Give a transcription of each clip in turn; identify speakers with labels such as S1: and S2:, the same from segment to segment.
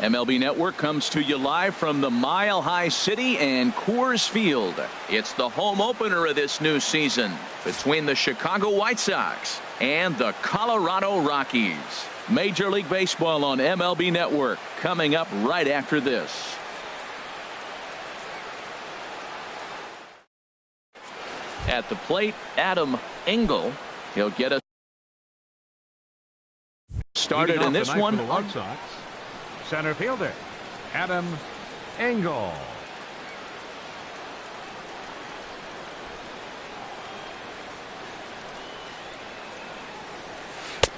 S1: MLB Network comes to you live from the Mile High City and Coors Field. It's the home opener of this new season between the Chicago White Sox and the Colorado Rockies. Major League Baseball on MLB Network coming up right after this. At the plate, Adam Engel. He'll get us started in this one.
S2: Center fielder Adam Engel.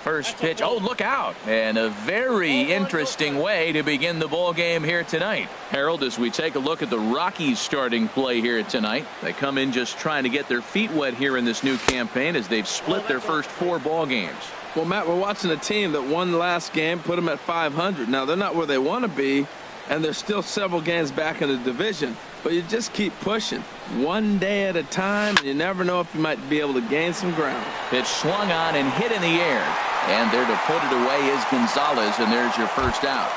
S1: First pitch. Oh, look out. And a very interesting way to begin the ball game here tonight. Harold, as we take a look at the Rockies starting play here tonight, they come in just trying to get their feet wet here in this new campaign as they've split their first 4 ball games.
S3: Well, Matt, we're watching a team that won the last game, put them at 500. Now, they're not where they want to be, and they're still several games back in the division. But you just keep pushing one day at a time, and you never know if you might be able to gain some ground.
S1: Pitch swung on and hit in the air. And there to put it away is Gonzalez, and there's your first out.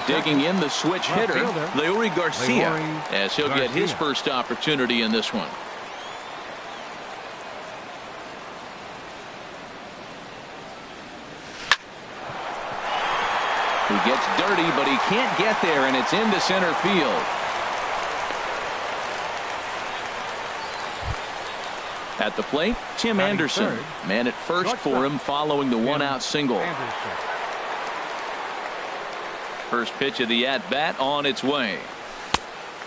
S1: Digging in the switch hitter, Leury Garcia, as he'll get his first opportunity in this one. He gets dirty, but he can't get there, and it's into center field. At the plate, Tim Anderson. Man at first for him following the one-out single. First pitch of the at-bat on its way.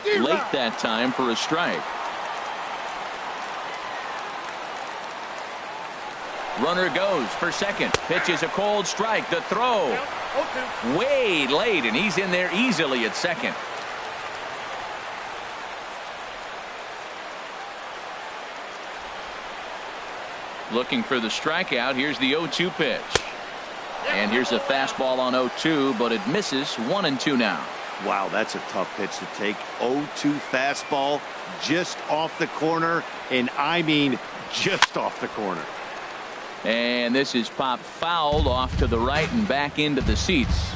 S1: Late that time for a strike. Runner goes for second. Pitch is a cold strike. The throw. Way late, and he's in there easily at second. Looking for the strikeout. Here's the 0-2 pitch. And here's a fastball on 0-2, but it misses. 1-2 now.
S4: Wow, that's a tough pitch to take. 0-2 fastball just off the corner, and I mean just off the corner.
S1: And this is popped fouled off to the right and back into the seats.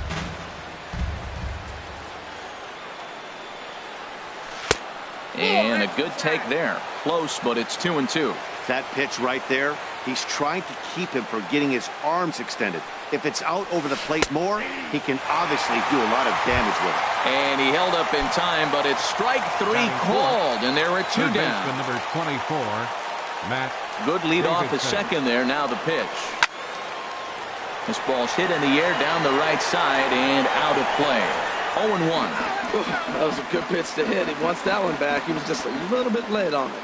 S1: And a good take there. Close, but it's 2-2.
S4: That pitch right there, he's trying to keep him from getting his arms extended. If it's out over the plate more, he can obviously do a lot of damage with it.
S1: And he held up in time, but it's strike 3 called, and there are 2 down.
S2: Number 24, Matt.
S1: Good lead off the second there. Now the pitch. This ball's hit in the air down the right side and out of play. 0-1.
S3: That was a good pitch to hit. He wants that one back. He was just a little bit late on it.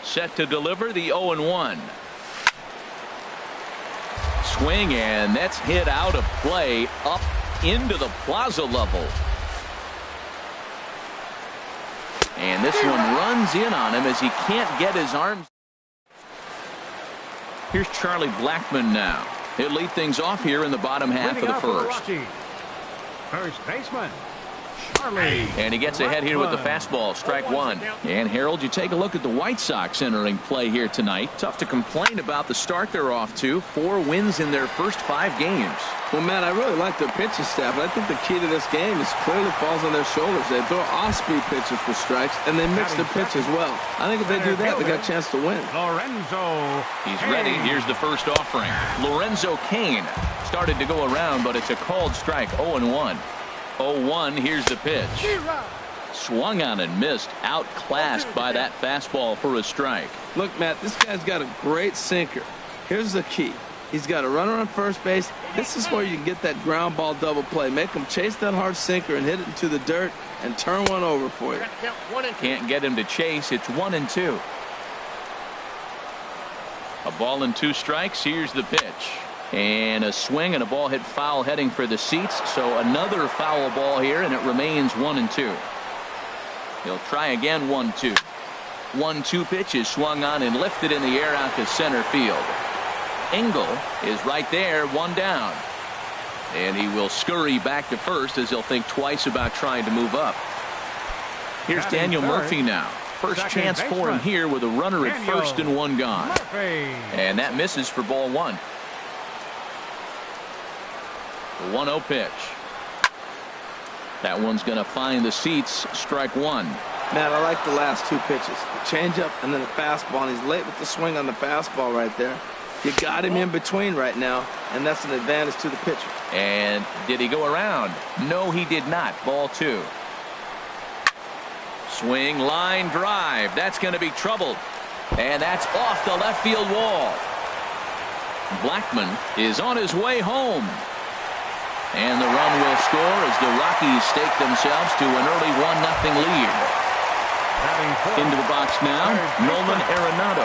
S1: Set to deliver the 0-1. Swing, and that's hit out of play up into the plaza level. And this one runs in on him as he can't get his arms. Here's Charlie Blackmon now. He'll lead things off here in the bottom half of the first.
S2: First baseman.
S1: And he gets ahead here with the fastball. Strike 1. And Harold, you take a look at the White Sox entering play here tonight. Tough to complain about the start they're off to. 4 wins in their first 5 games.
S3: Well, man, I really like their pitching staff, but I think the key to this game is clearly falls on their shoulders. They throw off-speed pitches for strikes, and they mix the pitch as well. I think if they do that, they got a chance to win.
S2: Lorenzo.
S1: He's ready. Here's the first offering. Lorenzo Cain started to go around, but it's a called strike. 0-1. 0-1. Here's the pitch. Swung on and missed. Outclassed by that fastball for a strike.
S3: Look, Matt, this guy's got a great sinker. Here's the key. He's got a runner on first base. This is where you can get that ground ball double play. Make him chase that hard sinker and hit it into the dirt and turn one over for you.
S1: Can't get him to chase. It's 1-2. A ball and 2 strikes. Here's the pitch. And a swing and a ball hit foul heading for the seats. So another foul ball here, and it remains 1-2. He'll try again. 1-2. 1-2 pitch is swung on and lifted in the air out to center field. Engel is right there, 1 down. And he will scurry back to first as he'll think twice about trying to move up. Here's Daniel Murphy now. First chance for him here with a runner at first and 1 gone. And that misses for ball 1. The 1-0 pitch. That one's going to find the seats. Strike one.
S3: Man, I like the last two pitches. The changeup and then the fastball. And he's late with the swing on the fastball right there. You got him in between right now, and that's an advantage to the pitcher.
S1: And did he go around? No, he did not. Ball two. Swing, line, drive. That's going to be troubled. And that's off the left field wall. Blackman is on his way home. And the run will score as the Rockies stake themselves to an early 1-0 lead. Into the box now, Nolan Arenado.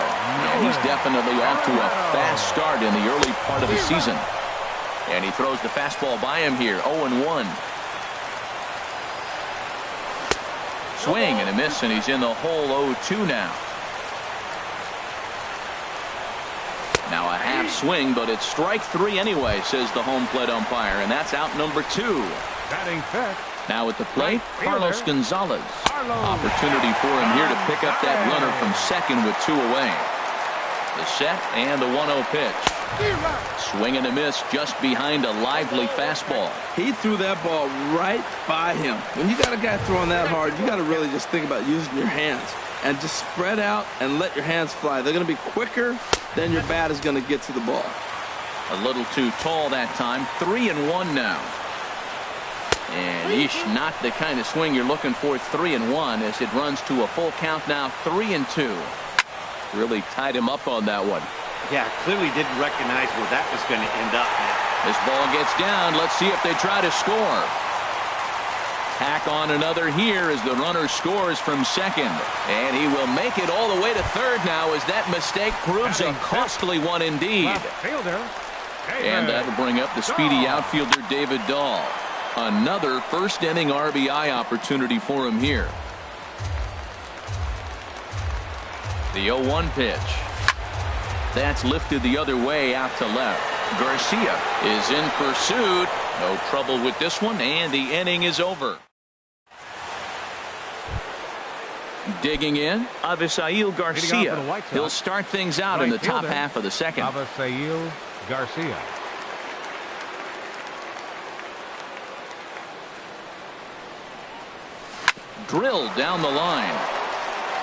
S1: And he's definitely off to a fast start in the early part of the season. And he throws the fastball by him here, 0-1. Swing and a miss, and he's in the hole 0-2 now. Now a half swing, but it's strike three anyway, says the home plate umpire, and that's out number two.
S2: Batting fifth.
S1: Now at the plate, Carlos Gonzalez. Opportunity for him here to pick up that runner from second with two away. The set and the 1-0 pitch. Swing and a miss just behind a lively fastball.
S3: He threw that ball right by him. When you got a guy throwing that hard, you got to really just think about using your hands and just spread out and let your hands fly. They're going to be quicker than your bat is going to get to the ball.
S1: A little too tall that time. 3-1 now. And not the kind of swing you're looking for. 3-1 as it runs to a full count now. 3-2. Really tied him up on that one.
S4: Yeah, clearly didn't recognize where that was going to end up, man.
S1: This ball gets down. Let's see if they try to score. Tack on another here as the runner scores from second. And he will make it all the way to third now as that mistake proves a costly one indeed. And that'll bring up the speedy outfielder David Dahl. Another first inning RBI opportunity for him here. The 0-1 pitch. That's lifted the other way out to left. Garcia is in pursuit. No trouble with this one, and the inning is over. Digging in, Avisail Garcia. He'll start things out in the top half of the second.
S2: Avisail Garcia.
S1: Drilled down the line.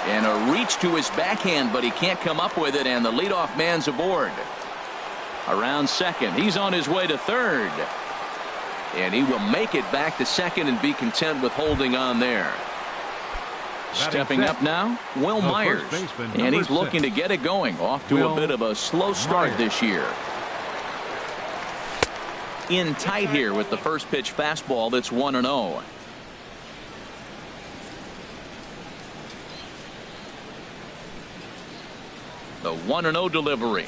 S1: And a reach to his backhand, but he can't come up with it, and the leadoff man's aboard. Around second. He's on his way to third. And he will make it back to second and be content with holding on there. Stepping up now, Will Myers. And he's looking to get it going. Off to a bit of a slow start this year. In tight here with the first pitch fastball that's 1-0. The 1-0 delivery.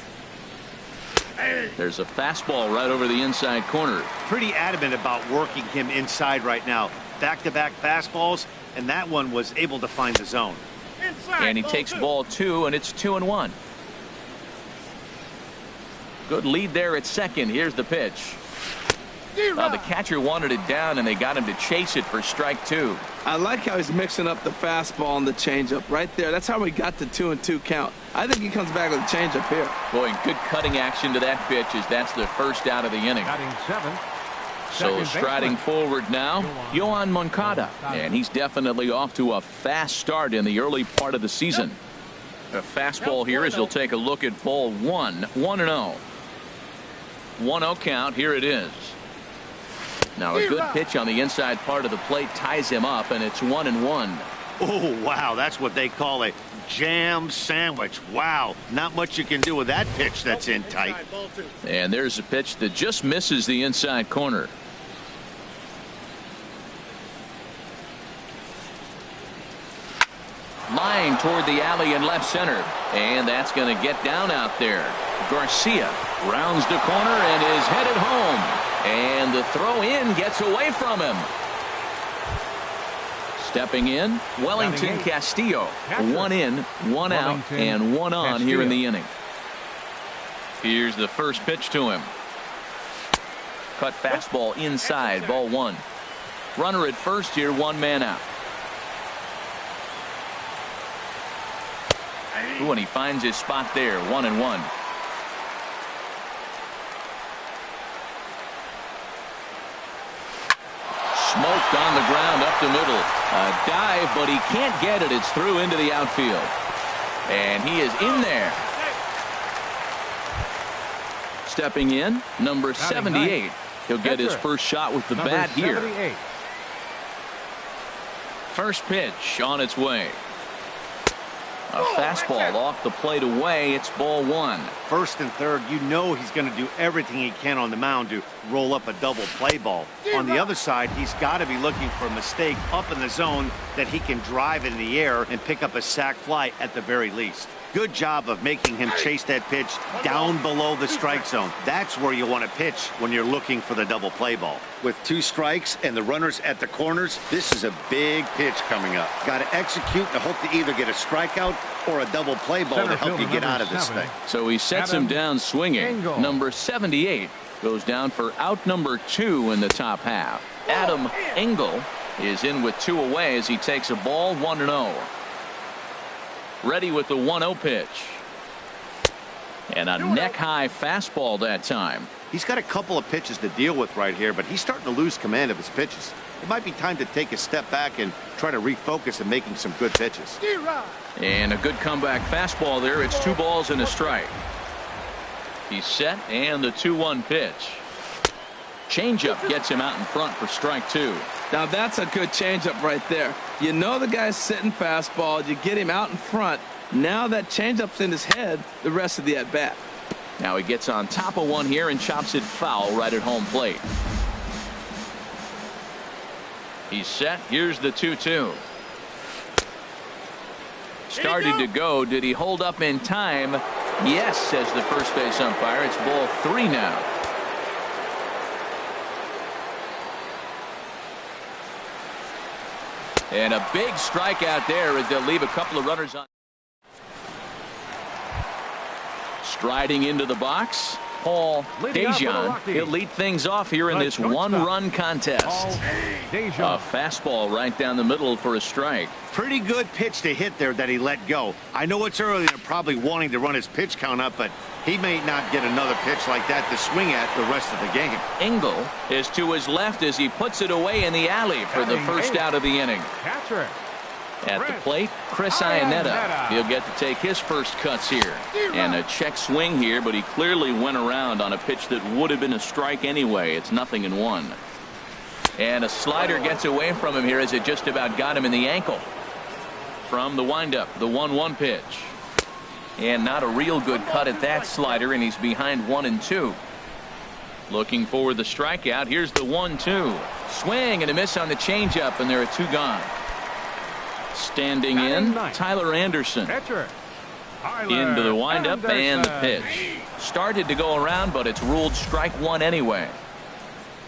S1: There's a fastball right over the inside corner.
S4: Pretty adamant about working him inside right now. Back-to-back fastballs, and that one was able to find the zone.
S1: And he takes ball two, and it's 2-1. Good lead there at second. Here's the pitch. The catcher wanted it down, and they got him to chase it for strike two.
S3: I like how he's mixing up the fastball and the changeup right there. That's how we got the 2-2 count. I think he comes back with a changeup here.
S1: Boy, good cutting action to that pitch as that's the first out of the inning. So striding forward now, Yoan Moncada. And he's definitely off to a fast start in the early part of the season. A fastball here as he'll take a look at ball one. 1-0. 1-0 count. Here it is. Now a good pitch on the inside part of the plate ties him up, and it's 1-1.
S4: Oh, wow. That's what they call a jam sandwich. Wow. Not much you can do with that pitch that's in tight.
S1: And there's a pitch that just misses the inside corner. Line toward the alley in left center. And that's going to get down out there. Garcia rounds the corner and is headed home. And the throw in gets away from him. Stepping in, Wellington Castillo. 1 in, 1 out, and 1 on here in the inning. Here's the first pitch to him. Cut fastball inside, ball 1. Runner at first here, 1 man out. Ooh, and he finds his spot there, 1-1. Smoked on the ground up the middle. A dive, but he can't get it. It's through into the outfield. And he is in there. Stepping in, number 78. He'll get his first shot with the bat here. First pitch on its way. A fastball off the plate away. It's ball one.
S4: First and third, you know he's going to do everything he can on the mound to roll up a double play ball. On the other side, he's got to be looking for a mistake up in the zone that he can drive in the air and pick up a sac fly at the very least. Good job of making him chase that pitch down below the strike zone. That's where you want to pitch when you're looking for the double play ball. With 2 strikes and the runners at the corners, this is a big pitch coming up. Got to execute and hope to either get a strikeout or a double play ball to help you get out of this thing.
S1: So he sets him down swinging. Number 78 goes down for out number 2 in the top half. Adam Engel is in with 2 away as he takes a ball 1-0. Ready with the 1-0 pitch. And a neck-high fastball that time.
S4: He's got a couple of pitches to deal with right here, but he's starting to lose command of his pitches. It might be time to take a step back and try to refocus on making some good pitches.
S1: And a good comeback fastball there. It's 2 balls and a strike. He's set, and the 2-1 pitch. Changeup gets him out in front for strike 2.
S3: Now that's a good changeup right there. You know the guy's sitting fastball. You get him out in front. Now that changeup's in his head the rest of the at-bat.
S1: Now he gets on top of one here and chops it foul right at home plate. He's set. Here's the 2-2. Started to go. Did he hold up in time? Yes, says the first base umpire. It's ball 3 now. And a big strikeout there as they'll leave a couple of runners on. Striding into the box, Paul Dejan. He'll lead things off here in this 1-run contest. A fastball right down the middle for a strike.
S4: Pretty good pitch to hit there that he let go. I know it's early and probably wanting to run his pitch count up, but he may not get another pitch like that to swing at the rest of the game.
S1: Engel is to his left as he puts it away in the alley for the first out of the inning. At the plate, Chris Iannetta. He'll get to take his first cuts here. And a check swing here, but he clearly went around on a pitch that would have been a strike anyway. It's 0-1. And a slider gets away from him here as it just about got him in the ankle. From the windup, the 1-1 pitch. And not a real good cut at that slider, and he's behind 1-2. Looking for the strikeout. Here's the 1-2. Swing and a miss on the changeup, and there are 2 gone. Standing in, Tyler Anderson. Into the windup and the pitch. Started to go around, but it's ruled strike 1 anyway.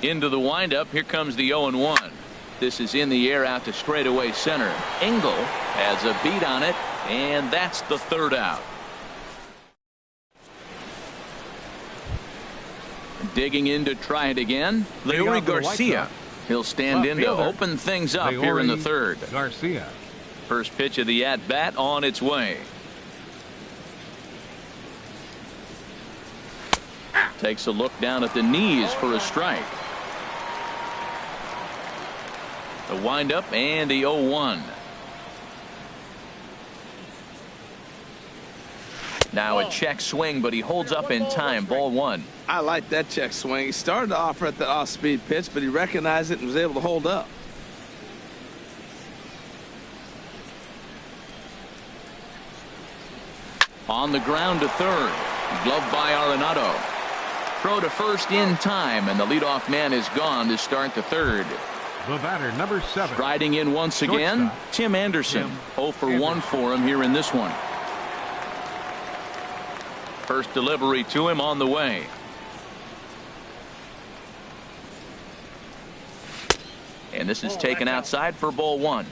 S1: Into the windup. Here comes the 0-1. This is in the air out to straightaway center. Engel has a beat on it, and that's the 3rd out. Digging in to try it again, Leori Garcia. He'll stand in to open things up here in the 3rd.
S2: Garcia.
S1: First pitch of the at-bat on its way. Takes a look down at the knees for a strike. The windup and the 0-1. Now a check swing, but he holds up in time. Ball 1.
S3: I like that check swing. He started to offer at the off-speed pitch, but he recognized it and was able to hold up.
S1: On the ground to 3rd. Gloved by Arenado. Throw to first in time, and the leadoff man is gone to start the 3rd.
S2: The batter, number 7.
S1: Striding in once again, Tim Anderson. 0 for 1 for him here in this one. First delivery to him on the way. And this is taken outside for ball 1.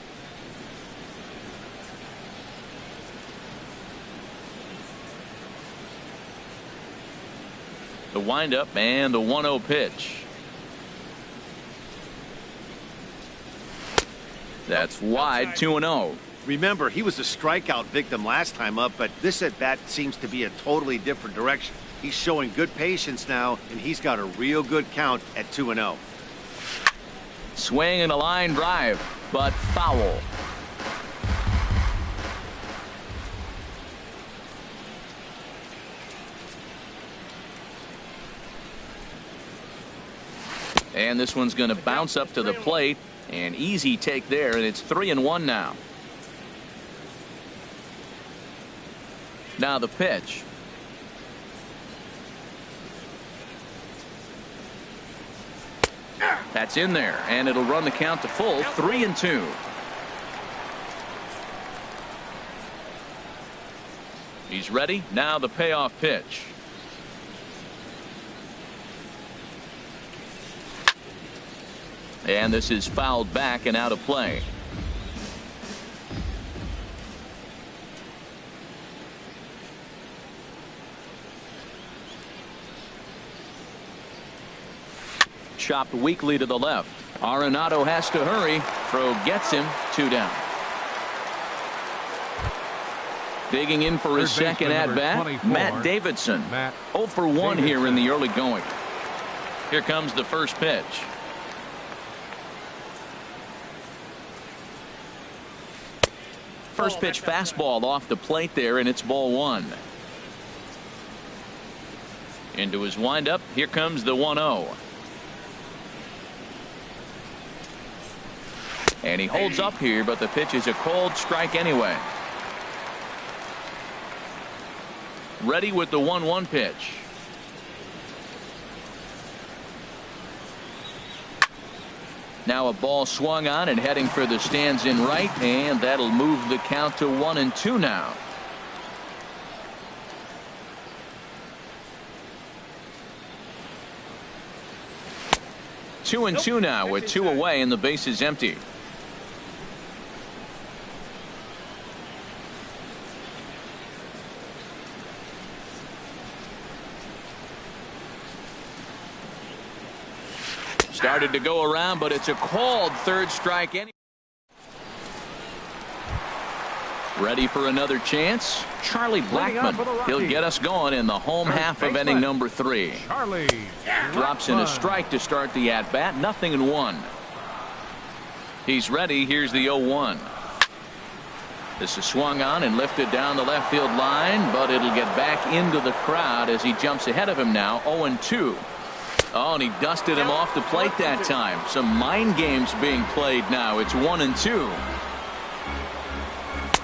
S1: The windup and the 1-0 pitch. That's wide. 2-0.
S4: Remember, he was a strikeout victim last time up, but this at-bat seems to be a totally different direction. He's showing good patience now, and he's got a real good count at 2-0.
S1: Swing and a line drive, but foul. And this one's going to bounce up to the plate. An easy take there, and it's 3-1 now. Now the pitch. That's in there, and it'll run the count to full, 3-2. He's ready. Now the payoff pitch. And this is fouled back and out of play. Chopped weakly to the left. Arenado has to hurry. Throw gets him. 2 down. Digging in for his second at bat, Matt Davidson. 0 for 1 here in the early going. Here comes the first pitch. First pitch fastball off the plate there, and it's ball 1. Into his windup. Here comes the 1-0. And he holds up here, but the pitch is a cold strike anyway. Ready with the 1-1 pitch. Now a ball swung on and heading for the stands in right, and that'll move the count to 1-2 now. Two and two now with 2 away and the base is empty. Started to go around, but it's a called third strike. Ready for another chance. Charlie Blackmon. He'll get us going in the home half of inning number 3.
S2: Charlie
S1: drops in a strike to start the at bat. 0-1. He's ready. Here's the 0-1. This is swung on and lifted down the left field line, but it'll get back into the crowd as he jumps ahead of him now. 0-2. Oh, and he dusted him off the plate that time. Some mind games being played now. It's 1-2.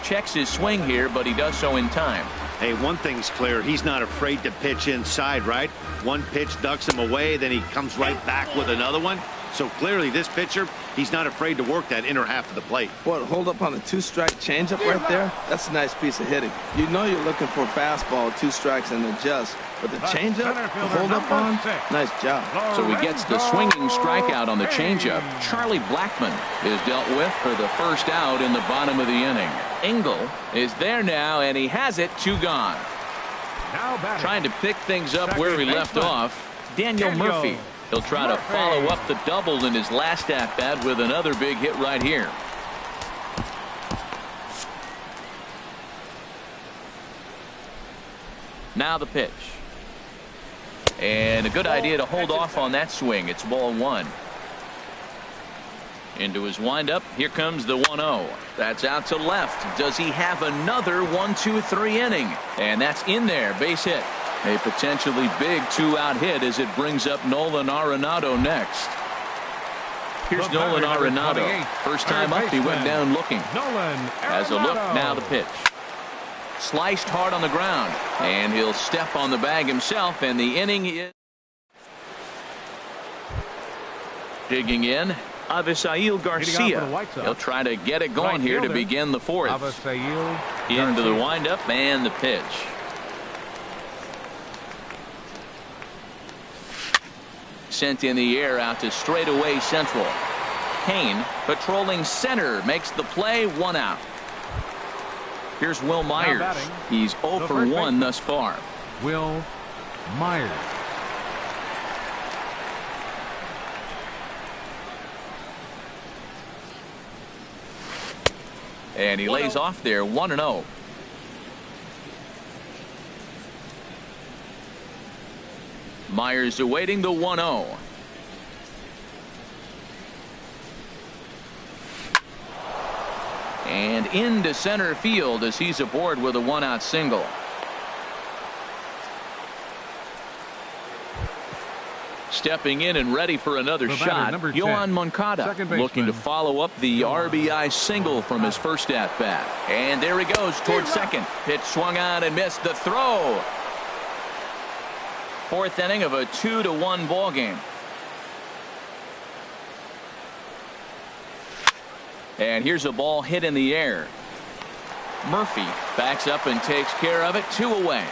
S1: Checks his swing here, but he does so in time.
S4: Hey, one thing's clear. He's not afraid to pitch inside, right? One pitch ducks him away, then he comes right back with another one. So clearly this pitcher, he's not afraid to work that inner half of the plate.
S3: What, hold up on a 2-strike changeup right there? That's a nice piece of hitting. You know you're looking for a fastball, 2 strikes and adjust. But the changeup, hold up on, nice job.
S1: So he gets the swinging strikeout on the changeup. Charlie Blackmon is dealt with for the first out in the bottom of the inning. Engel is there now, and he has it. 2 gone. Trying to pick things up where he left off. Daniel Murphy. He'll try to follow up the double in his last at bat with another big hit right here. Now the pitch. And a good idea to hold off on that swing. It's ball 1. Into his windup. Here comes the 1-0. That's out to left. Does he have another 1-2-3 inning? And that's in there. Base hit. A potentially big 2-out hit as it brings up Nolan Arenado next. Here's Nolan Arenado. First time up, he went down looking. Has a look. Now the pitch. Sliced hard on the ground, and he'll step on the bag himself, and the inning is digging in. Avisail Garcia. He'll try to get it going here to begin the 4th. Into the windup and the pitch. Sent in the air out to straightaway central. Kane patrolling center makes the play. 1 out. Here's Will Myers. He's 0 for 1 thus far.
S2: Will Myers.
S1: And he lays off there. 1-0. Myers awaiting the 1-0. And into center field as he's aboard with a one-out single. Stepping in and ready for another shot, Yohan Moncada, looking to follow up the RBI single from his first at-bat. And there he goes towards second. Pitch swung on and missed. The throw. Fourth inning of a 2-1 ball game. And here's a ball hit in the air. Murphy backs up and takes care of it. 2 away.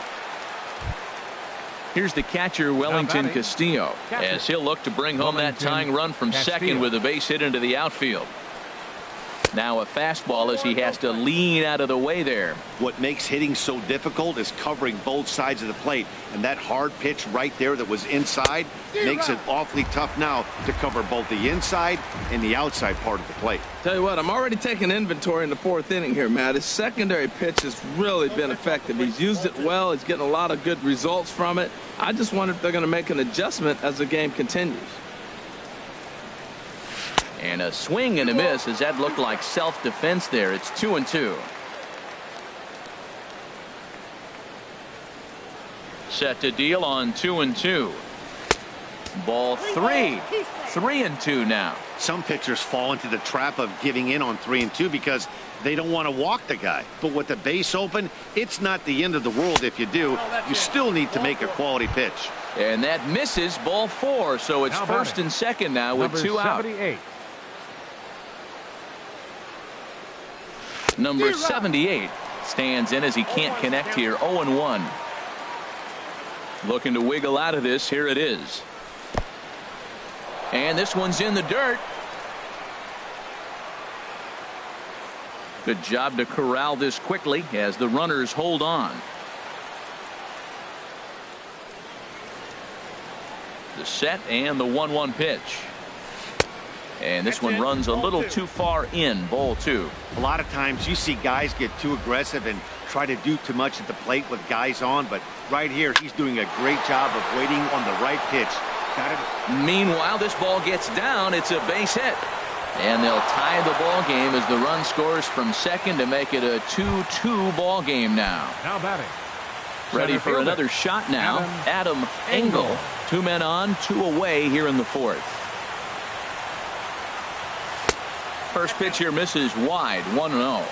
S1: Here's the catcher, Wellington Castillo, as he'll look to bring home that tying run from second with a base hit into the outfield. Now a fastball as he has to lean out of the way there.
S4: What makes hitting so difficult is covering both sides of the plate, and that hard pitch right there that was inside makes it awfully tough now to cover both the inside and the outside part of the plate.
S3: Tell you what, I'm already taking inventory in the fourth inning here, Matt. His secondary pitch has really been effective. He's used it well. He's getting a lot of good results from it. I just wonder if they're going to make an adjustment as the game continues.
S1: And a swing and a miss as that looked like self-defense there. It's 2-2. Set to deal on 2-2. Ball 3. 3-2 now.
S4: Some pitchers fall into the trap of giving in on 3-2 because they don't want to walk the guy. But with the base open, it's not the end of the world if you do. You still need to make a quality pitch.
S1: And that misses. Ball 4. So it's first and second now with 2 out. Number 78 stands in as he can't connect here. 0-1. Looking to wiggle out of this. Here it is. And this one's in the dirt. Good job to corral this quickly as the runners hold on. The set and the 1-1 pitch. And this one runs a little too far in. Ball 2.
S4: A lot of times you see guys get too aggressive and try to do too much at the plate with guys on, but right here he's doing a great job of waiting on the right pitch.
S1: Meanwhile, this ball gets down. It's a base hit. And they'll tie the ball game as the run scores from second to make it a 2-2 ball game now.
S2: Now batting.
S1: Ready for another shot now. Adam Engel. 2 men on, 2 away here in the fourth. First pitch here misses wide. 1-0.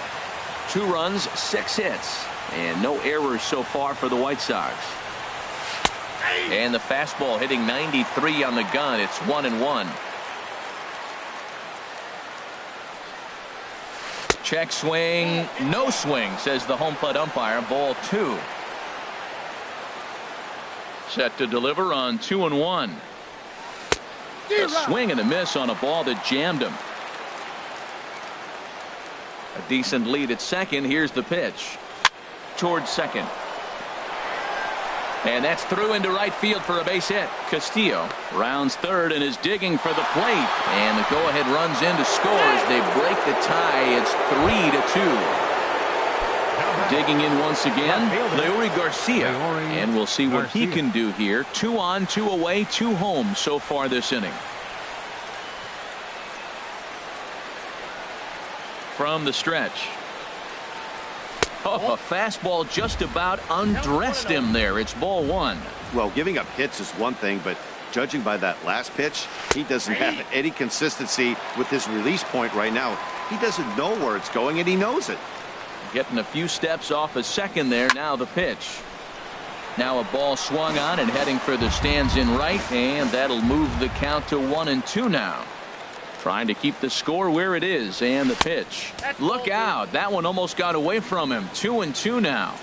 S1: 2 runs, 6 hits, and no errors so far for the White Sox. And the fastball hitting 93 on the gun. It's 1-1. Check swing, no swing, says the home plate umpire. Ball 2. Set to deliver on 2-1. A swing and a miss on a ball that jammed him. A decent lead at second. Here's the pitch towards second. And that's through into right field for a base hit. Castillo rounds third and is digging for the plate. And the go-ahead runs in to score as they break the tie. It's 3-2. Digging in once again, Leury Garcia. And we'll see what he can do here. 2 on, 2 away, 2 home so far this inning. From the stretch. Oh, a fastball just about undressed him there. It's ball 1.
S4: Well, giving up hits is one thing, but judging by that last pitch, he doesn't have any consistency with his release point right now. He doesn't know where it's going, and he knows it.
S1: Getting a few steps off a second there. Now the pitch. Now a ball swung on and heading for the stands in right, and that'll move the count to 1-2 now. Trying to keep the score where it is, and the pitch. Look out. That one almost got away from him. 2-2 now.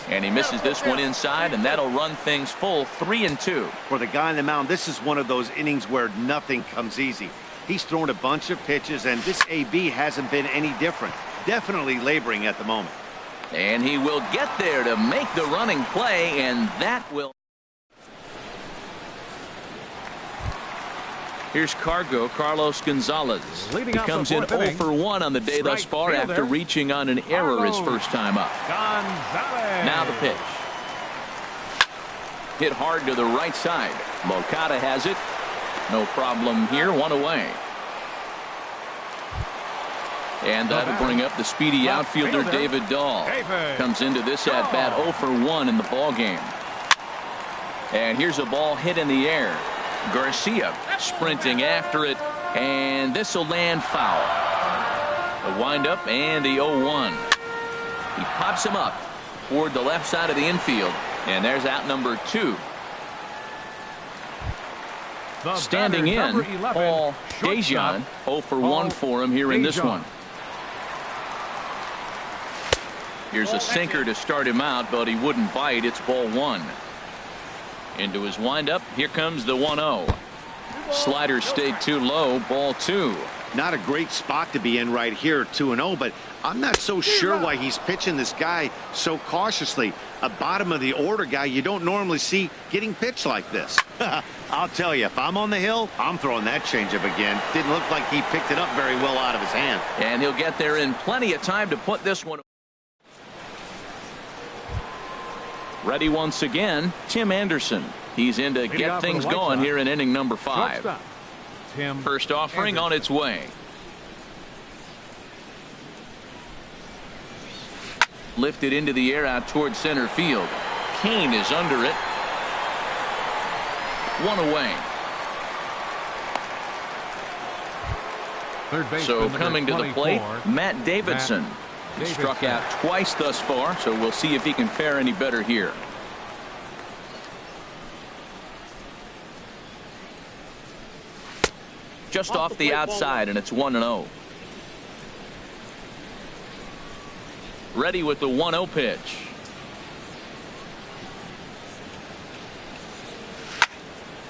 S1: And he misses this one inside, and that'll run things full. 3-2.
S4: For the guy on the mound, this is one of those innings where nothing comes easy. He's thrown a bunch of pitches, and this AB hasn't been any different. Definitely laboring at the moment.
S1: And he will get there to make the running play, and that will. Here's Carlos Gonzalez. He comes in 0 for 1 on the day thus far after reaching on an error his first time up. Now the pitch. Hit hard to the right side. Moncada has it. No problem here. One away. And that'll bring up the speedy outfielder David Dahl. Comes into this at bat 0 for 1 in the ball game. And here's a ball hit in the air. Garcia sprinting after it, and this will land foul. The windup and the 0-1. He pops him up toward the left side of the infield, and there's out number 2. Standing in, Paul Dejan. 0 for 1 for him here in this one. Here's a sinker to start him out, but he wouldn't bite. It's ball 1. Into his windup. Here comes the 1-0. Slider stayed too low. Ball 2.
S4: Not a great spot to be in right here, 2-0, but I'm not so sure why he's pitching this guy so cautiously. A bottom of the order guy you don't normally see getting pitched like this. I'll tell you, if I'm on the hill, I'm throwing that changeup again. Didn't look like he picked it up very well out of his hand.
S1: And he'll get there in plenty of time to put this one. Ready once again, Tim Anderson. He's in to get things going here in inning number 5. First offering on its way. Lifted into the air out toward center field. Kane is under it. 1 away. So coming to the plate, Matt Davidson. He struck out twice thus far, so we'll see if he can fare any better here. Just off the outside, and it's 1-0. Ready with the 1-0 pitch.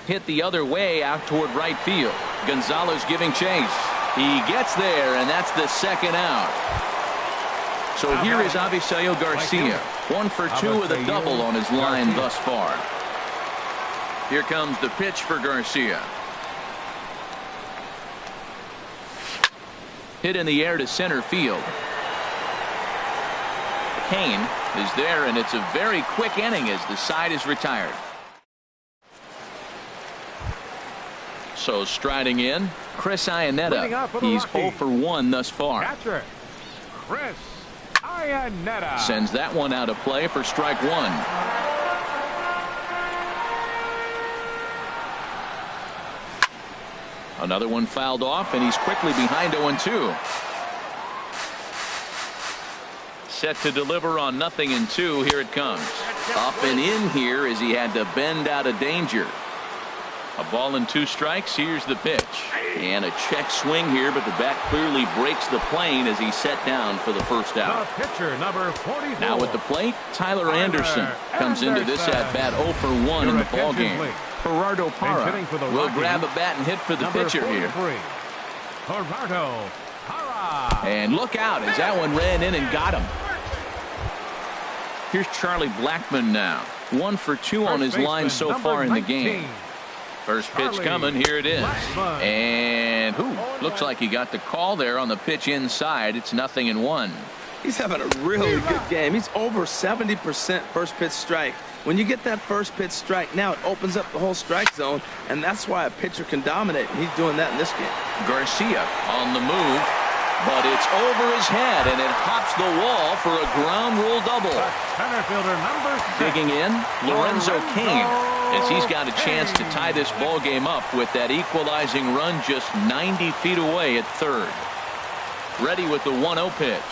S1: Hit the other way out toward right field. Gonzalez giving chase. He gets there, and that's the second out. So here is Avisail Garcia. 1 for 2 with a double on his line thus far. Here comes the pitch for Garcia. Hit in the air to center field. Kane is there, and it's a very quick inning as the side is retired. So striding in, Chris Iannetta. He's 0 for 1 thus far.
S2: Catcher, Chris Iannetta.
S1: Sends that one out of play for strike 1. Another one fouled off, and he's quickly behind 0-2. Set to deliver on 0-2. Here it comes. Up and in here as he had to bend out of danger. A ball and 2 strikes. Here's the pitch. And a check swing here, but the bat clearly breaks the plane as he's set down for the first out.
S2: The pitcher, number 44.
S1: Now at the plate, Tyler Anderson comes into this at bat 0 for 1 in the ball game. Gerardo Parra will grab a bat and hit for the pitcher here.
S2: Gerardo Parra.
S1: And look out as that one ran in and got him. Here's Charlie Blackmon now. 1 for 2 on his line so far in the game. First pitch coming. Here it is. And looks like he got the call there on the pitch inside. It's 0-1.
S3: He's having a really good game. He's over 70% first pitch strike. When you get that first pitch strike, now it opens up the whole strike zone, and that's why a pitcher can dominate. And he's doing that in this game.
S1: Garcia on the move, but it's over his head, and it hops the wall for a ground rule double.
S2: Center fielder number 6.
S1: Digging in, Lorenzo Cain, as he's got a chance to tie this ball game up with that equalizing run just 90 feet away at third. Ready with the 1-0 pitch.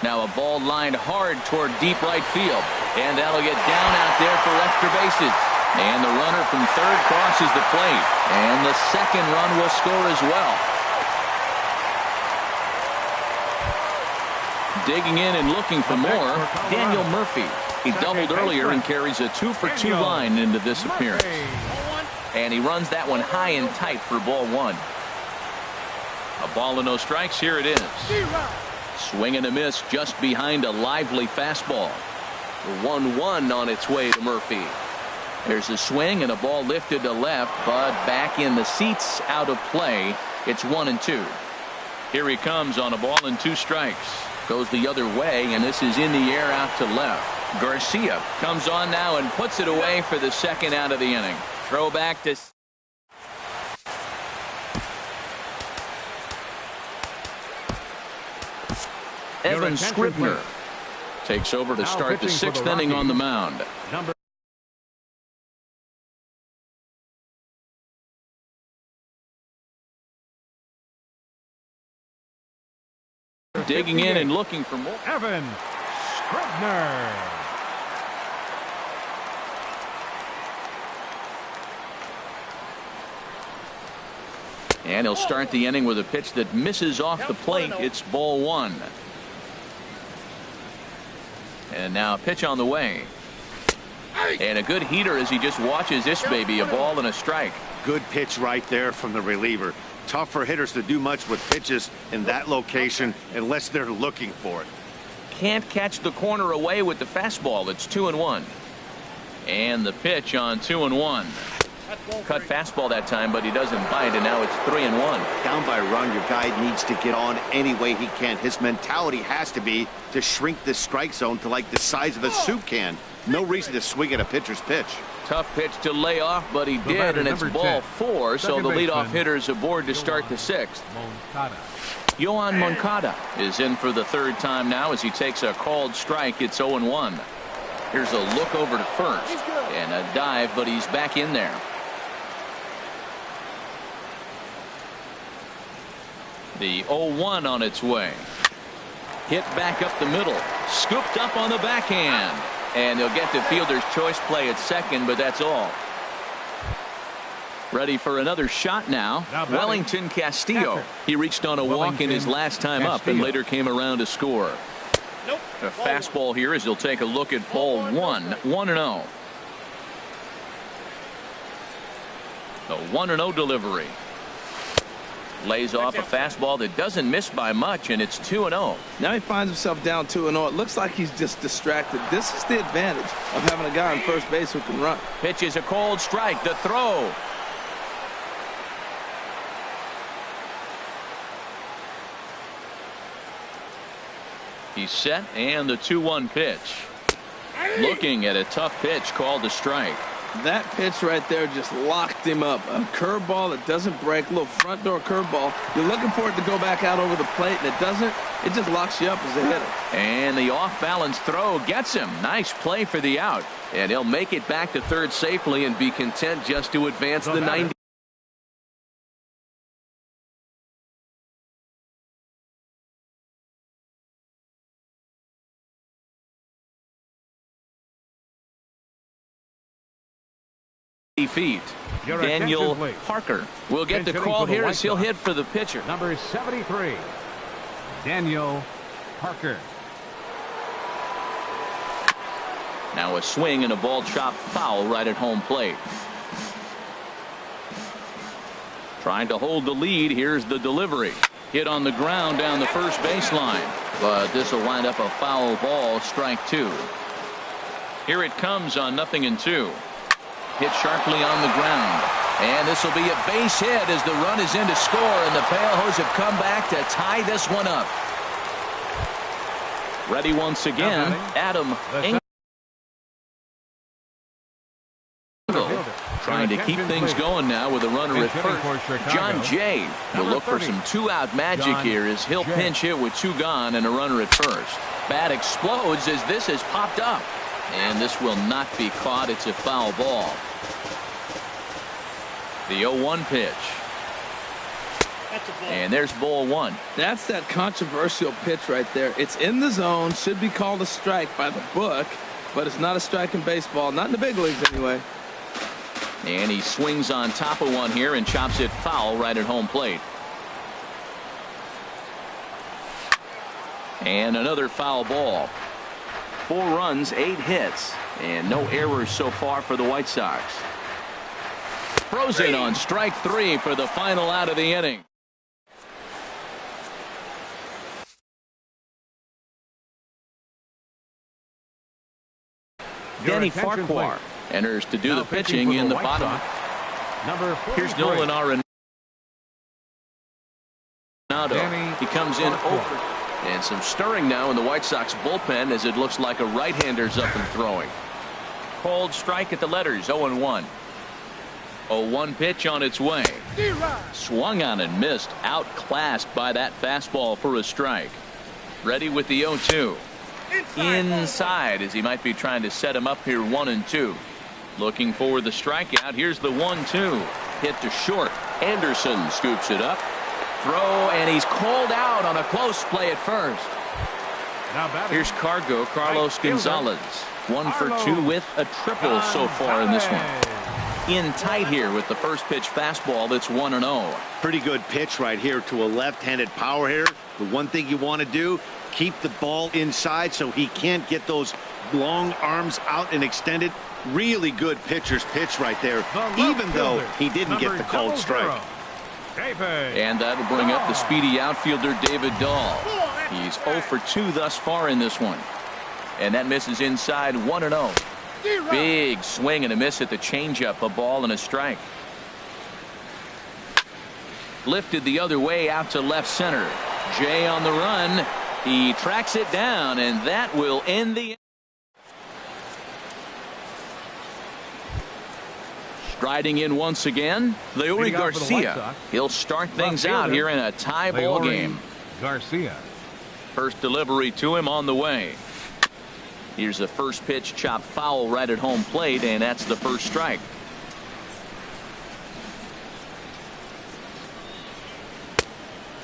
S1: Now a ball lined hard toward deep right field, and that'll get down out there for extra bases. And the runner from third crosses the plate, and the second run will score as well. Digging in and looking for more, Daniel Murphy. He doubled earlier and carries a 2 for 2 line into this appearance. And he runs that one high and tight for ball 1. A ball and no strikes. Here it is. Swing and a miss just behind a lively fastball. The 1-1 on its way to Murphy. There's a swing and a ball lifted to left, but back in the seats, out of play. It's 1-2. Here he comes on a ball and 2 strikes. Goes the other way, and this is in the air out to left. Garcia comes on now and puts it away for the second out of the inning. Throw back to Evan Scribner takes over to start the sixth inning on the mound. Digging in and looking for more.
S2: Evan Scribner.
S1: And he'll start the inning with a pitch that misses off the plate. It's ball one. And now a pitch on the way. And a good heater as he just watches this baby, a ball and a strike.
S4: Good pitch right there from the reliever. Tough for hitters to do much with pitches in that location unless they're looking for it.
S1: Can't catch the corner away with the fastball. It's 2-1. And the pitch on 2-1. Cut fastball that time, but he doesn't bite, and now it's 3-1.
S4: Down by a run, your guy needs to get on any way he can. His mentality has to be to shrink this strike zone to like the size of a soup can. No reason to swing at a pitcher's pitch.
S1: Tough pitch to lay off, but he did, and it's ball 4, so the leadoff hitter is aboard to start the sixth. Yohan Moncada is in for the third time now as he takes a called strike. It's 0-1. Here's a look over to first and a dive, but he's back in there. The 0-1 on its way. Hit back up the middle. Scooped up on the backhand. And they'll get the fielder's choice play at second, but that's all. Ready for another shot now. Wellington Castillo. He reached on a walk in his last time up and later came around to score. A fastball here as he'll take a look at ball 1. 1-0. The 1-0 delivery. Lays off a fastball that doesn't miss by much, and it's 2-0.
S3: Now he finds himself down 2-0. It looks like he's just distracted. This is the advantage of having a guy on first base who can run.
S1: Pitch is a cold strike. The throw. He's set, and the 2-1 pitch. Looking at a tough pitch called a strike.
S3: That pitch right there just locked him up. A curveball that doesn't break, a little front door curveball. You're looking for it to go back out over the plate, and it doesn't. It just locks you up as a hitter.
S1: And the off-balance throw gets him. Nice play for the out. And he'll make it back to third safely and be content just to advance the 90. Feet. Daniel Parker will get the call here as he'll hit for the pitcher.
S2: Number 73, Daniel Parker.
S1: Now a swing and a ball chopped foul right at home plate. Trying to hold the lead. Here's the delivery. Hit on the ground down the first baseline. But this will wind up a foul ball. Strike 2. Here it comes on 0-2. Hit sharply on the ground. And this will be a base hit as the run is in to score, and the Pale-Hos have come back to tie this one up. Ready once again, Adam Engel. Trying to keep things going now with a runner at first. John Jay will look for some two-out magic here as he'll pinch hit with 2 gone and a runner at first. Bat explodes as this has popped up. And this will not be caught. It's a foul ball. The 0-1 pitch. And there's ball 1.
S3: That's that controversial pitch right there. It's in the zone. Should be called a strike by the book. But it's not a strike in baseball. Not in the big leagues anyway.
S1: And he swings on top of one here and chops it foul right at home plate. And another foul ball. 4 runs, 8 hits, and no errors so far for the White Sox. Frozen on strike 3 for the final out of the inning. Danny Farquhar enters to do the pitching in the bottom. Here's Nolan Arenado. He comes in over. And some stirring now in the White Sox bullpen as it looks like a right-hander's up and throwing. Cold strike at the letters, 0-1. 0-1 pitch on its way. Swung on and missed, outclassed by that fastball for a strike. Ready with the 0-2. Inside as he might be trying to set him up here, 1-2. Looking for the strikeout. Here's the 1-2. Hit to short. Anderson scoops it up. Throw, and he's called out on a close play at first. Here's Carlos Gonzalez. 1 for 2 with a triple so far in this one. In tight here with the first pitch fastball. That's 1-0.
S4: Pretty good pitch right here to a left-handed power hitter. The one thing you want to do, keep the ball inside so he can't get those long arms out and extended. Really good pitcher's pitch right there, even though he didn't get the called strike.
S1: And that'll bring up the speedy outfielder David Dahl. He's 0 for 2 thus far in this one. And that misses inside, 1-0. Big swing and a miss at the changeup, a ball and a strike. Lifted the other way out to left center. Jay on the run. He tracks it down, and that will end the. Striding in once again, Leury Garcia. He'll start things out here in a tie ball game.
S2: Garcia.
S1: First delivery to him on the way. Here's the first pitch, chopped foul right at home plate, and that's the first strike.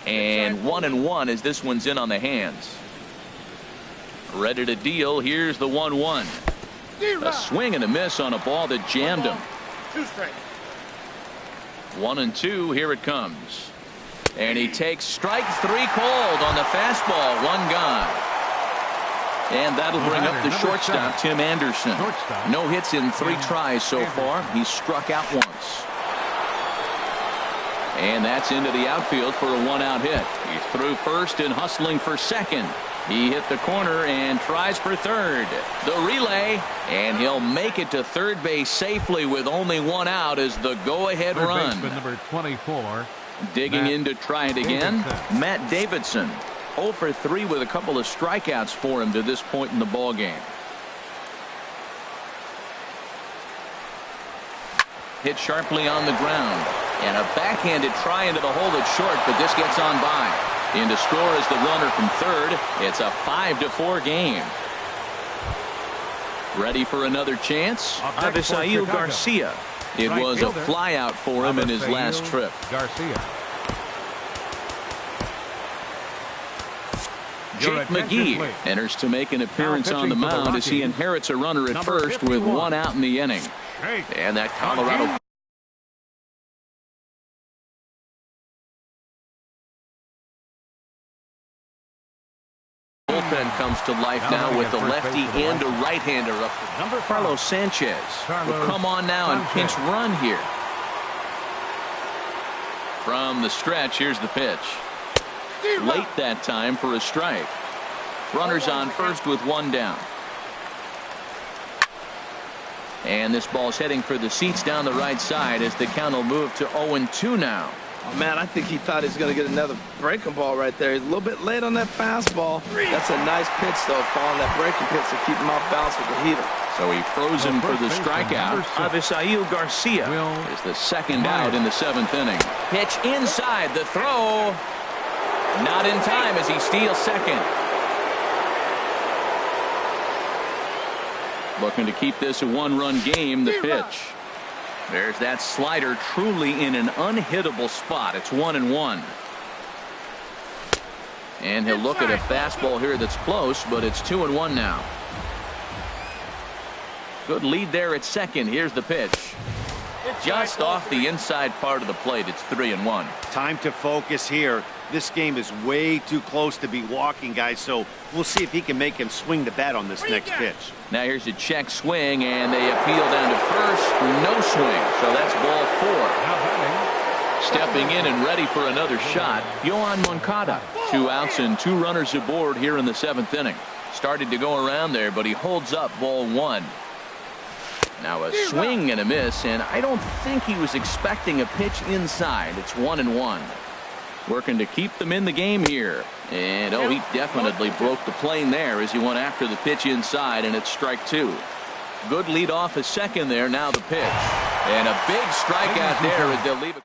S1: And 1-1 as this one's in on the hands. Ready to deal. Here's the 1-1. A swing and a miss on a ball that jammed him.
S5: 2 strikes.
S1: 1-2. Here it comes. And he takes strike 3 called on the fastball. 1 gone. And that'll bring up the shortstop, Tim Anderson. No hits in 3 tries so far. He's struck out once. And that's into the outfield for a 1-out hit. He's through first and hustling for second. He hit the corner and tries for third. The relay, and he'll make it to third base safely with only 1 out as the go-ahead run.
S2: Number 24.
S1: Digging in to try it again, Matt Davidson. 0 for 3 with a couple of strikeouts for him to this point in the ball game. Hit sharply on the ground, and a backhanded try into the hole that's short, but this gets on by. In to score is the runner from third. It's a 5-4 game. Ready for another chance? Avisail Garcia. It was a flyout for him in his last trip.
S2: Garcia.
S1: Jake McGee enters to make an appearance on the mound as he inherits a runner at first with 1 out in the inning. And that Colorado bullpen comes to life now with a lefty and a right-hander up. Carlos Sanchez will come on now and pinch run here. From the stretch, here's the pitch. Late that time for a strike. Runners on first with 1 down. And this ball's heading for the seats down the right side as the count will move to 0-2 now.
S3: Oh, man, I think he thought he was going to get another breaking ball right there. He's a little bit late on that fastball. That's a nice pitch, though, following that breaking pitch to keep him off balance with the heater.
S1: So he froze him for the strikeout. Avisail Garcia is the second out in the 7th inning. Pitch inside, the throw. Not in time as he steals second. Looking to keep this a 1-run game. The pitch. There's that slider, truly in an unhittable spot. It's 1-1. And he'll look at a fastball here that's close, but it's 2-1 now. Good lead there at second. Here's the pitch. Just off the inside part of the plate. It's 3-1.
S4: Time to focus here. This game is way too close to be walking, guys, so we'll see if he can make him swing the bat on this next pitch.
S1: Now here's a check swing, and they appeal down to first. No swing, so that's ball 4. Stepping in and ready for another shot, Yohan Moncada. 2 outs and 2 runners aboard here in the 7th inning. Started to go around there, but he holds up ball 1. Now a swing and a miss, and I don't think he was expecting a pitch inside. It's 1-1. working to keep them in the game here. And, oh, he definitely broke the plane there as he went after the pitch inside, and it's strike two. Good lead off a second there. Now the pitch. And a big strikeout there as they'll leave it.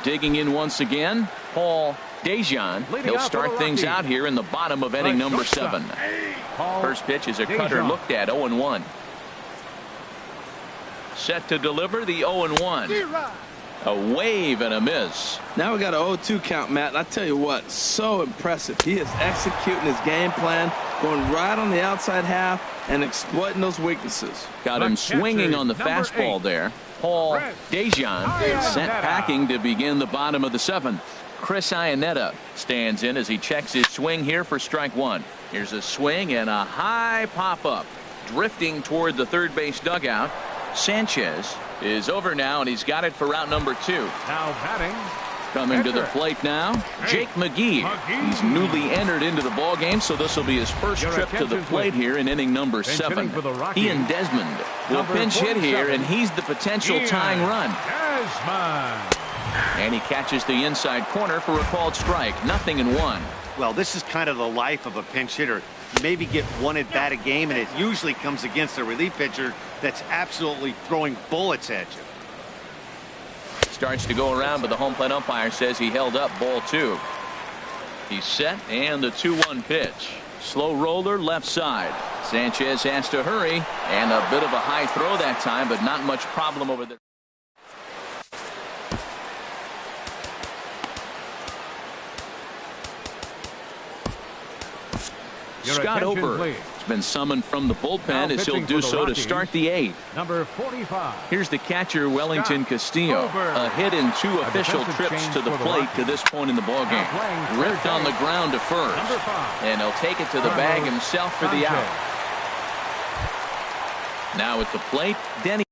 S1: Digging in once again, Paul Dejan. He'll start things out here in the bottom of inning number 7. First pitch is a cutter looked at, 0-1. Set to deliver the 0-1. A wave and a miss.
S3: Now we got an 0-2 count, Matt. And I tell you what, so impressive. He is executing his game plan, going right on the outside half and exploiting those weaknesses.
S1: Got him swinging on the fastball there. Paul Dejan sent packing to begin the bottom of the 7th. Chris Iannetta stands in as he checks his swing here for strike 1. Here's a swing and a high pop-up. Drifting toward the third base dugout. Sanchez is over now, and he's got it for route number 2.
S2: Now batting.
S1: Coming to the plate now, Jake McGee. He's newly entered into the ball game, so this will be his first trip to the plate here in inning number 7. He and Desmond will pinch hit here, and he's the potential tying run. And he catches the inside corner for a called strike. 0-1.
S4: Well, this is kind of the life of a pinch hitter. You maybe get one at bat a game, and it usually comes against a relief pitcher that's absolutely throwing bullets at you.
S1: Starts to go around, but the home plate umpire says he held up ball 2. He's set, and the 2-1 pitch. Slow roller left side. Sanchez has to hurry, and a bit of a high throw that time, but not much problem over there. Scott Ober has been summoned from the bullpen as he'll do so to start the 8th.
S2: Number 45.
S1: Here's the catcher, Wellington Castillo. A hit in 2 official trips to the plate to this point in the ballgame. Ripped on the ground to first. And he'll take it to the bag himself for the out. Now at the plate, Denny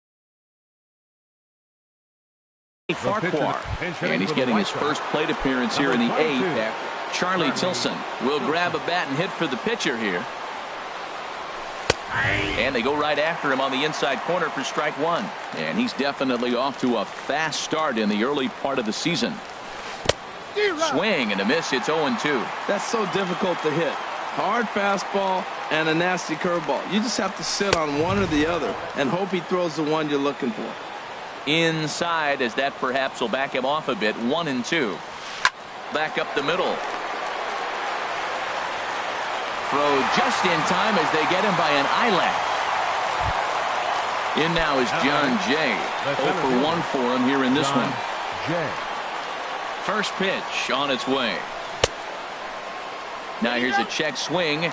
S1: Farquhar. And he's getting his first plate appearance here in the 8th. Charlie Tilson will grab a bat and hit for the pitcher here. And they go right after him on the inside corner for strike 1. And he's definitely off to a fast start in the early part of the season. Swing and a miss. It's 0-2.
S3: That's so difficult to hit. Hard fastball and a nasty curveball. You just have to sit on one or the other and hope he throws the one you're looking for.
S1: Inside, as that perhaps will back him off a bit. 1-2. Back up the middle. Throw just in time as they get him by an eyelash. In now is John Jay. 0 for 1 for him here in this one. First pitch on its way. Now here's a check swing.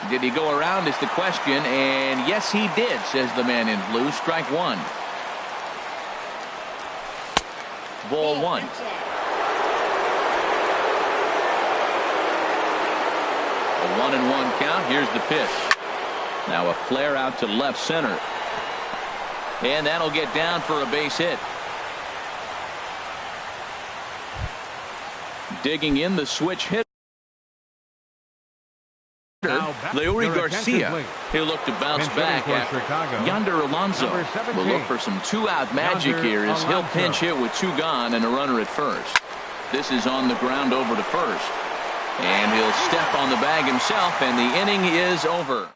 S1: Did he go around is the question, and yes he did, says the man in blue. Strike 1. Ball 1. A 1-1 count. Here's the pitch. Now a flare out to left center. And that'll get down for a base hit. Digging in the switch hitter. Leury Garcia. He'll look to bounce back after Yonder Alonso will look for some 2-out magic here as he'll pinch hit with 2 gone and a runner at first. This is on the ground over to first. And he'll step on the bag himself, and the inning is over.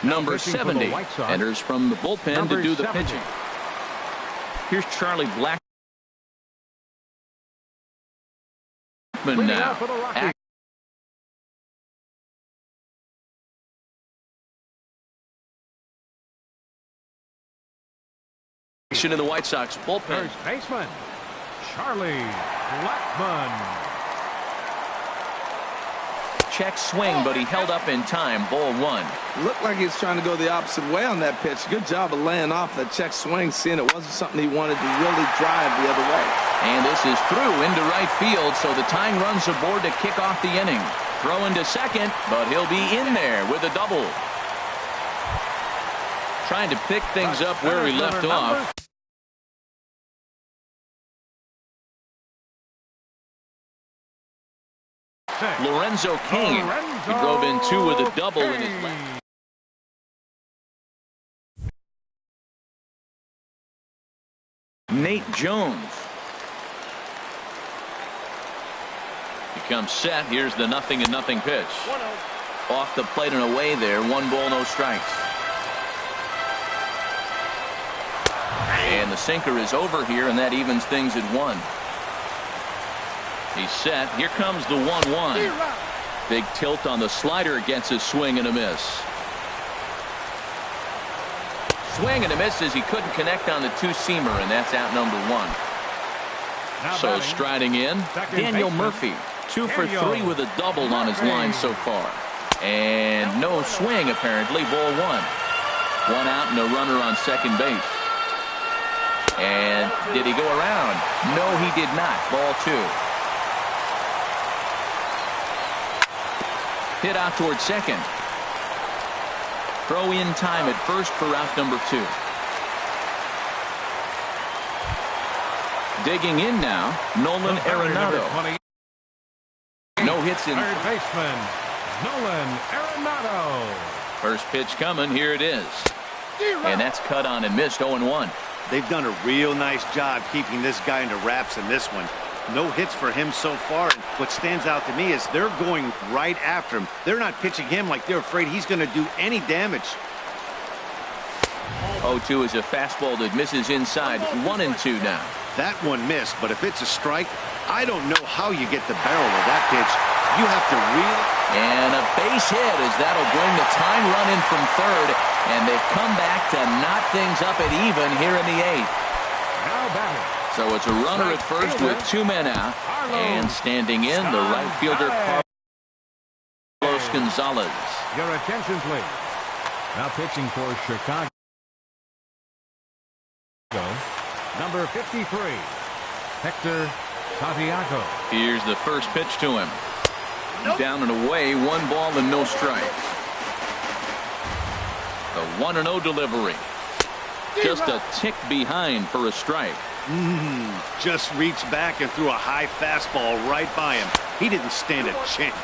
S1: Number 70 enters from the bullpen to do the pitching. Here's Charlie Blackmon now. In the White Sox bullpen.
S2: First baseman, Charlie Blackmon.
S1: Check swing, but he held up in time. Ball 1.
S3: Looked like he was trying to go the opposite way on that pitch. Good job of laying off that check swing, seeing it wasn't something he wanted to really drive the other way.
S1: And this is through into right field, so the tying run's aboard to kick off the inning. Throw into second, but he'll be in there with a double. Trying to pick things up where he left off. Lorenzo Cain. He drove in 2 with a double in his last. Nate Jones. He comes set. Here's the 0-0 pitch. Off the plate and away there. 1 ball, no strikes. And the sinker is over here, and that evens things at 1. He's set. Here comes the 1-1. Big tilt on the slider, gets a swing and a miss. Swing and a miss as he couldn't connect on the 2-seamer, and that's out number 1. So striding in, Daniel Murphy. 2 for 3 with a double on his line so far. And no swing apparently. Ball 1. 1 out and a runner on second base. And did he go around? No, he did not. Ball 2. Hit out toward second. Throw in time at first for out number 2. Digging in now, Nolan Arenado. No hits in.
S2: Third baseman, Nolan Arenado.
S1: First pitch coming. Here it is. And that's cut on and missed. 0-1.
S4: They've done a real nice job keeping this guy into wraps in this one. No hits for him so far. And what stands out to me is they're going right after him. They're not pitching him like they're afraid he's going to do any damage.
S1: 0-2 is a fastball that misses inside. 1-2 now.
S4: That one missed, but if it's a strike, I don't know how you get the barrel of that pitch. You have to really.
S1: And a base hit as that'll bring the tying run in from third. And they've come back to knot things up at even here in the 8th.
S2: Now batting.
S1: So it's a runner at first with 2 men out. And standing in, the right fielder, Carlos Gonzalez.
S2: Your attention, please. Now pitching for Chicago. Number 53, Hector Santiago.
S1: Here's the first pitch to him. Down and away, 1 ball and no strikes. The 1-0 delivery. Just a tick behind for a strike.
S4: Just reached back and threw a high fastball right by him. He didn't stand a chance.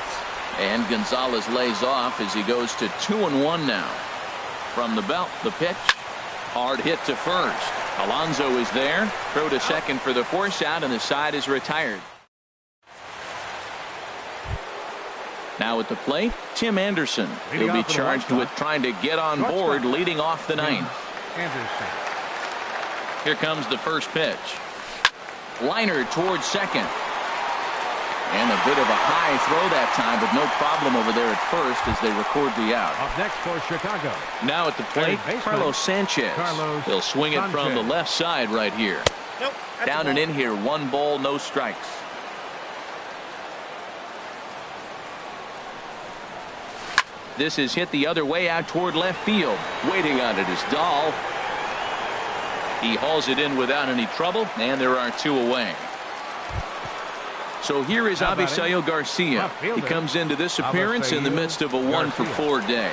S1: And Gonzalez lays off as he goes to 2-1 now. From the belt, the pitch. Hard hit to first. Alonso is there. Throw to second for the force out, and the side is retired. Now at the plate, Tim Anderson. He'll be charged with trying to get on board, leading off the 9th.
S2: Anderson.
S1: Here comes the first pitch. Liner towards second. And a bit of a high throw that time, but no problem over there at first as they record the out.
S2: Up next for Chicago.
S1: Now at the plate, Carlos Sanchez. He'll swing it from the left side right here.
S5: Nope,
S1: down and in here, 1 ball, no strikes. This is hit the other way out toward left field. Waiting on it is Dahl. He hauls it in without any trouble, and there are 2 away. So here is Avisail Garcia. He comes into this appearance in the midst of a 1-for-4 day.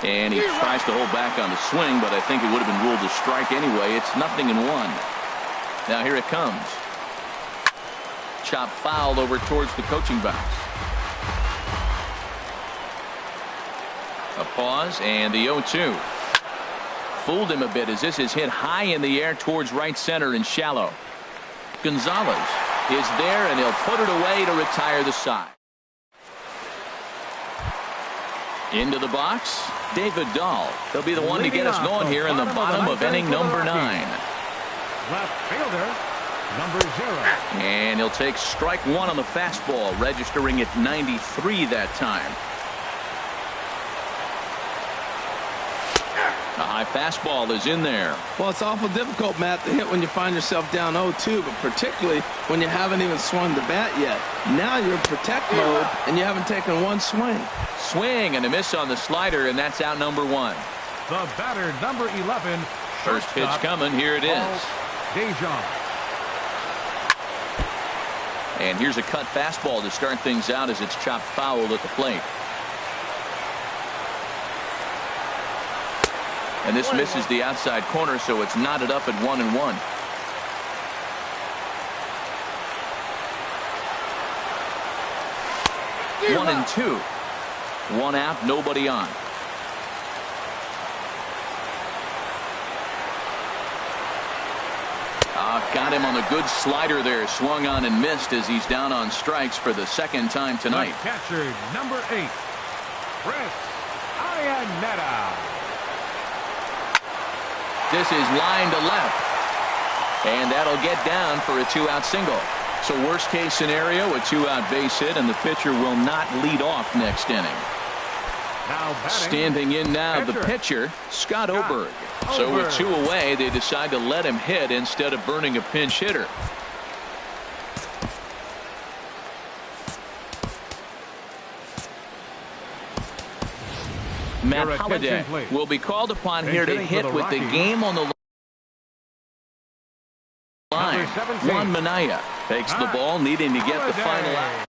S1: And he tries to hold back on the swing, but I think it would have been ruled a strike anyway. It's 0-1. Now here it comes. Chop foul over towards the coaching box. A pause and the 0-2. Fooled him a bit as this is hit high in the air towards right center and shallow. Gonzalez is there, and he'll put it away to retire the side. Into the box, David Dahl. He'll be the one to get us going here in the bottom of inning number 9.
S2: Left fielder, number 0.
S1: And he'll take strike 1 on the fastball, registering at 93 that time. A high fastball is in there.
S3: Well, it's awful difficult, Matt, to hit when you find yourself down 0-2, but particularly when you haven't even swung the bat yet. Now you're in protect mode, and you haven't taken 1 swing.
S1: Swing and a miss on the slider, and that's out number 1.
S2: The batter, number 11.
S1: First pitch coming. Here it is.
S2: Dejon.
S1: And here's a cut fastball to start things out as it's chopped foul at the plate. And this misses the outside corner, so it's knotted up at 1-1. 1-2. One out, nobody on. Got him on a good slider there. Swung on and missed as he's down on strikes for the second time tonight.
S2: The catcher, number 8, Chris Iannetta.
S1: This is line to left. And that'll get down for a 2-out single. So worst case scenario, a 2-out base hit, and the pitcher will not lead off next inning.
S2: Now
S1: standing in now, the pitcher, Scott Oberg. So with 2 away, they decide to let him hit instead of burning a pinch hitter. Matt Holliday will be called upon here to hit with the game on the line. Juan Minaya takes the ball, needing to get the final out.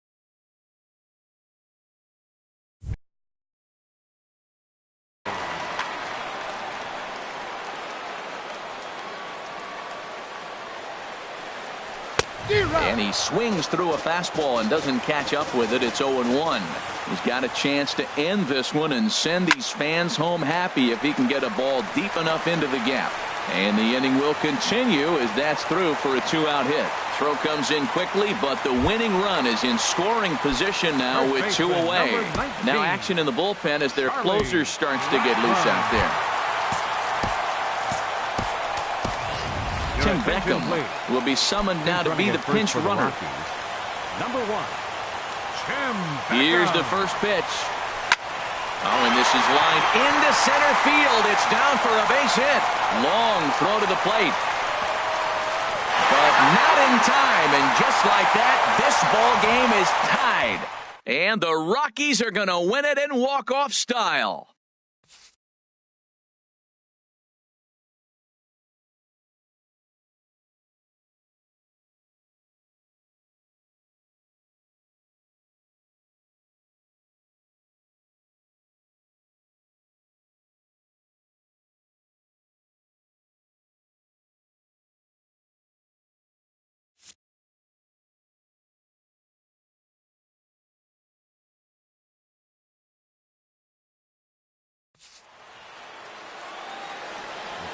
S1: And he swings through a fastball and doesn't catch up with it. It's 0-1. He's got a chance to end this one and send these fans home happy if he can get a ball deep enough into the gap. And the inning will continue as that's through for a 2-out hit. Throw comes in quickly, but the winning run is in scoring position now with 2 away. Now action in the bullpen as their closer starts to get loose out there. Tim Beckham will be summoned now to be the pinch runner.
S2: Number 1, Tim Beckham.
S1: Here's the first pitch. Oh, and this is lined into center field. It's down for a base hit. Long throw to the plate. But not in time, and just like that, this ball game is tied. And the Rockies are going to win it in walk-off style.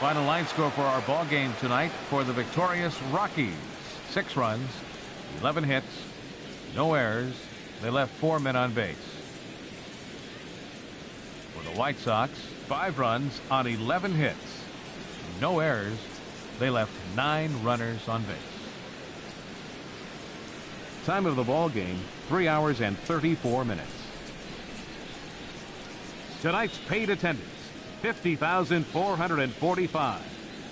S2: Final line score for our ball game tonight for the victorious Rockies: 6 runs, 11 hits, no errors. They left 4 men on base. For the White Sox, 5 runs on 11 hits, no errors. They left 9 runners on base. Time of the ball game, 3 hours and 34 minutes. Tonight's paid attendance, 50,445.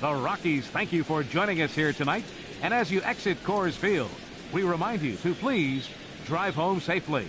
S2: The Rockies thank you for joining us here tonight. And as you exit Coors Field, we remind you to please drive home safely.